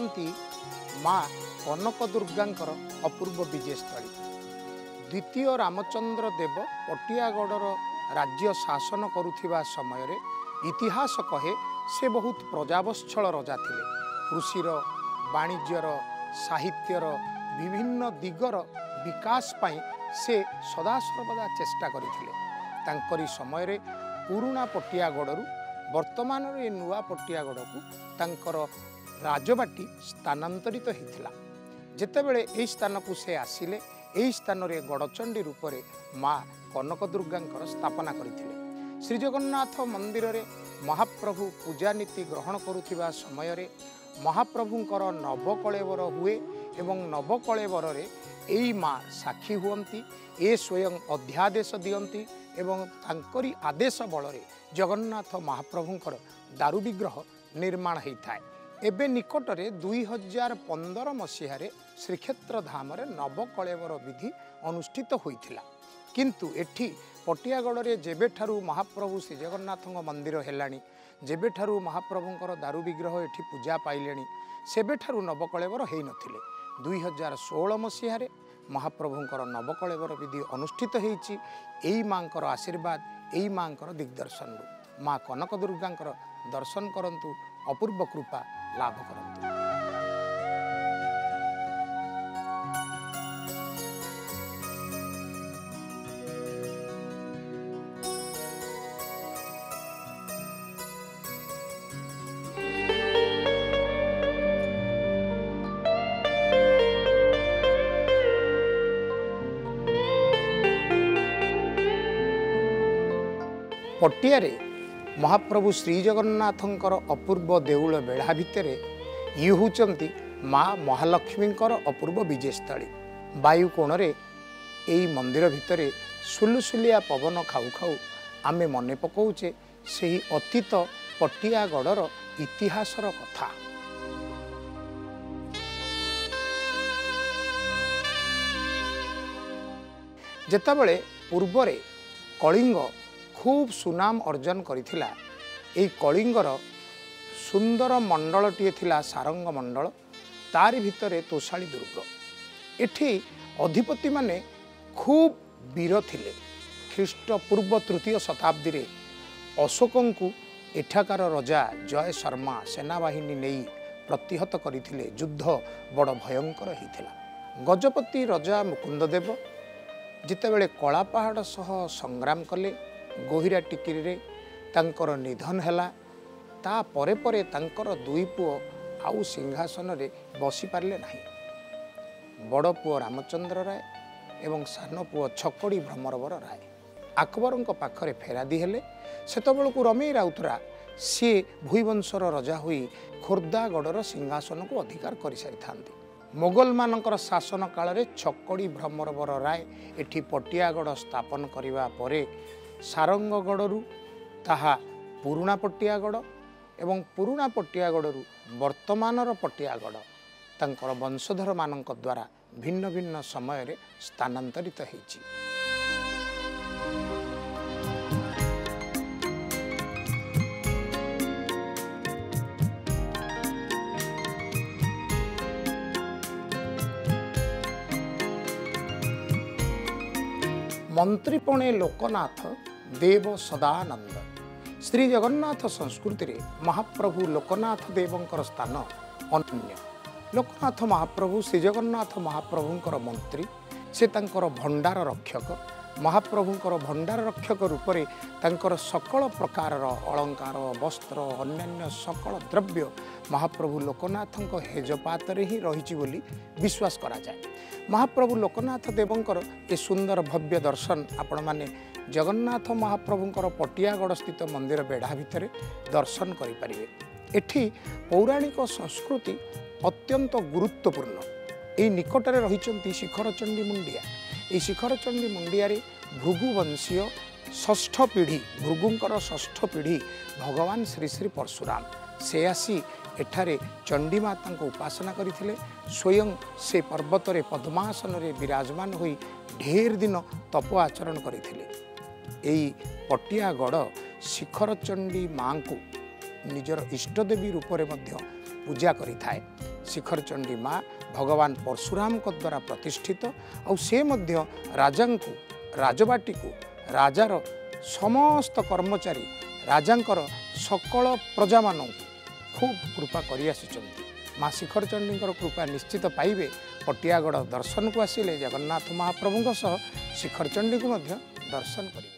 ହେଉଛନ୍ତି ମା କନକ ଦୁର୍ଗାଙ୍କର ଅପୂର୍ବ ବିଜୟସ୍ଥଳୀ। ଦ୍ୱିତୀୟ ରାମଚନ୍ଦ୍ର ଦେବ ପଟିଆଗଡ଼ର ରାଜ୍ୟ ଶାସନ କରୁଥିବା ସମୟରେ ଇତିହାସ କହେ ସେ ବହୁତ ପ୍ରଜାବତ୍ସଳ ରଜା ଥିଲେ। କୃଷିର, ବାଣିଜ୍ୟର, ସାହିତ୍ୟର ବିଭିନ୍ନ ଦିଗର ବିକାଶ ପାଇଁ ସେ ସଦାସର୍ବଦା ଚେଷ୍ଟା କରିଥିଲେ। ତାଙ୍କରି ସମୟରେ ପୁରୁଣା ପଟିଆଗଡ଼ରୁ ବର୍ତ୍ତମାନର ଏ ନୂଆ ପଟିଆଗଡ଼କୁ ତାଙ୍କର ରାଜବାଟୀ ସ୍ଥାନାନ୍ତରିତ ହୋଇଥିଲା। ଯେତେବେଳେ ଏହି ସ୍ଥାନକୁ ସେ ଆସିଲେ, ଏହି ସ୍ଥାନରେ ଗଡ଼ଚଣ୍ଡୀ ରୂପରେ ମା କନକ ଦୁର୍ଗାଙ୍କର ସ୍ଥାପନା କରିଥିଲେ। ଶ୍ରୀଜଗନ୍ନାଥ ମନ୍ଦିରରେ ମହାପ୍ରଭୁ ପୂଜାନୀତି ଗ୍ରହଣ କରୁଥିବା ସମୟରେ ମହାପ୍ରଭୁଙ୍କର ନବକଳେବର ହୁଏ ଏବଂ ନବକଳେବରରେ ଏଇ ମା ସାକ୍ଷୀ ହୁଅନ୍ତି। ଏ ସ୍ୱୟଂ ଅଧ୍ୟାଦେଶ ଦିଅନ୍ତି ଏବଂ ତାଙ୍କରି ଆଦେଶ ବଳରେ ଜଗନ୍ନାଥ ମହାପ୍ରଭୁଙ୍କର ଦାରୁ ବିଗ୍ରହ ନିର୍ମାଣ ହୋଇଥାଏ। ଏବେ ନିକଟରେ 2015 ମସିହାରେ ଶ୍ରୀକ୍ଷେତ୍ର ଧାମରେ ନବକଳେବର ବିଧି ଅନୁଷ୍ଠିତ ହୋଇଥିଲା। କିନ୍ତୁ ଏଠି ପଟିଆଗଡ଼ରେ ଯେବେଠାରୁ ମହାପ୍ରଭୁ ଶ୍ରୀଜଗନ୍ନାଥଙ୍କ ମନ୍ଦିର ହେଲାଣି, ଯେବେଠାରୁ ମହାପ୍ରଭୁଙ୍କର ଦାରୁ ବିଗ୍ରହ ଏଠି ପୂଜା ପାଇଲେଣି, ସେବେଠାରୁ ନବକଳେବର ହୋଇନଥିଲେ। 2016 ମସିହାରେ ମହାପ୍ରଭୁଙ୍କର ନବକଳେବର ବିଧି ଅନୁଷ୍ଠିତ ହୋଇଛି। ଏଇ ମାଙ୍କର ଆଶୀର୍ବାଦ, ଏଇ ମାଙ୍କର ଦିଗ୍ଦର୍ଶନରୁ ମା କନକ ଦୁର୍ଗାଙ୍କର ଦର୍ଶନ କରନ୍ତୁ, ଅପୂର୍ବ କୃପା ଲାଭ କରନ୍ତୁ। पटियारे महाप्रभु श्रीजगन्नाथंकर अपूर्व देउल बेढ़ा भितर ये होचंती माँ महालक्ष्मींकर अपूर्व विजयस्थली। वायुकोण रे एई मंदिर भितर सुलुसुलिया पवन खाऊ खाऊ आमे मने पकाउचे सेही अतीत पटियागढ़र इतिहासर कथा। जेतेबेले पूर्वरे कलिंग खूब सुनाम अर्जन करिथिला, एई कलिंगर सुंदर मंडलटीए थिला सारंग मंडल, तारि भितरे तोषाली दुर्ग। एठी अधिपति माने खूब वीर थिले। ख्रीष्टपूर्व तृतीय शताब्दी रे अशोकंकु एठाकार राजा जय शर्मा सेनाबाहिनी नहीं प्रतिहत करथिले। युद्ध बड़ भयंकर होइथिला। गजपति राजा मुकुंददेव जितेबेले कलापहाड़ सह संग्राम कले, गोहिरा टिकिरी रे तांकर निधन हैला। ता परे परे तांकर दुई पुओ आउ सिंहासन रे बसी पारले नाही। बड़ पुओ रामचंद्र राय एवं सान पुओ छकड़ी भ्रमरवर राय अकबरंक पाखरे फेरादी हेले। सेतबेलकु रमेई राउतरा सी भुईवंशर राजा होई खोर्धागढ़र सिंहासन को अधिकार कर सारी थांती। मोगल मानकर शासन काल रे छकड़ी भ्रमरवर राय एठी पटियागढ़ स्थापन करिवा परे सारंगगढ़रू ताहा पुरुणा पटियागढ़ एवं पुरुणा पटियागढ़रू वर्तमानर पटियागढ़ तांकर वंशधर मानक द्वारा भिन्न भिन्न समय रे स्थानांतरित होईछि। मंत्रीपणे लोकनाथ देव सदानंद। श्री जगन्नाथ संस्कृति रे महाप्रभु लोकनाथ देवंकर स्थान अनन्य। लोकनाथ महाप्रभु श्री जगन्नाथ महाप्रभुंकर मंत्री, से तांकर भंडार रक्षक। महाप्रभुंकर भंडार रक्षक रूप में तांकर सकल प्रकार अलंकार वस्त्र अन्यान्य सकल द्रव्य महाप्रभु लोकनाथ हेजपात ही रही बोली विश्वास करा जाए। महाप्रभु लोकनाथ देवंकर ए सुंदर भव्य दर्शन आपण माने जगन्नाथ महाप्रभुंकर पटियागढ़ स्थित मंदिर बेढ़ा भितर दर्शन करें। एठी पौराणिक संस्कृति अत्यंत गुरुत्वपूर्ण। यही निकटरे रही शिखरचंडी मुंडिया। ये शिखरचंडी मुंडिया रे भृगुवंशीय षष्ठ पीढ़ी भृगुंकर षष्ठ पीढ़ी भगवान श्री श्री परशुराम से आसी एठारे चंडी माता को उपासना करथिले। स्वयं से पर्वत रे पद्मासन रे विराजमान होई ढेर दिन तप आचरण करथिले। एई पटियागढ़ शिखरचंडी मां को निजर इष्टदेवी रूप में पूजा करि थाए। शिखर चंडी माँ भगवान परशुराम को द्वारा प्रतिष्ठित और से मध्य राजांकु राजबाटी को राजार समस्त कर्मचारी राजांकर सकल प्रजा मान खूब कृपा करि आसिचंती। माँ शिखर चंडी कृपा निश्चित पाइबे। पटियागढ़ दर्शन को आसिले जगन्नाथ महाप्रभु सह शिखर चंडी को दर्शन करेंगे।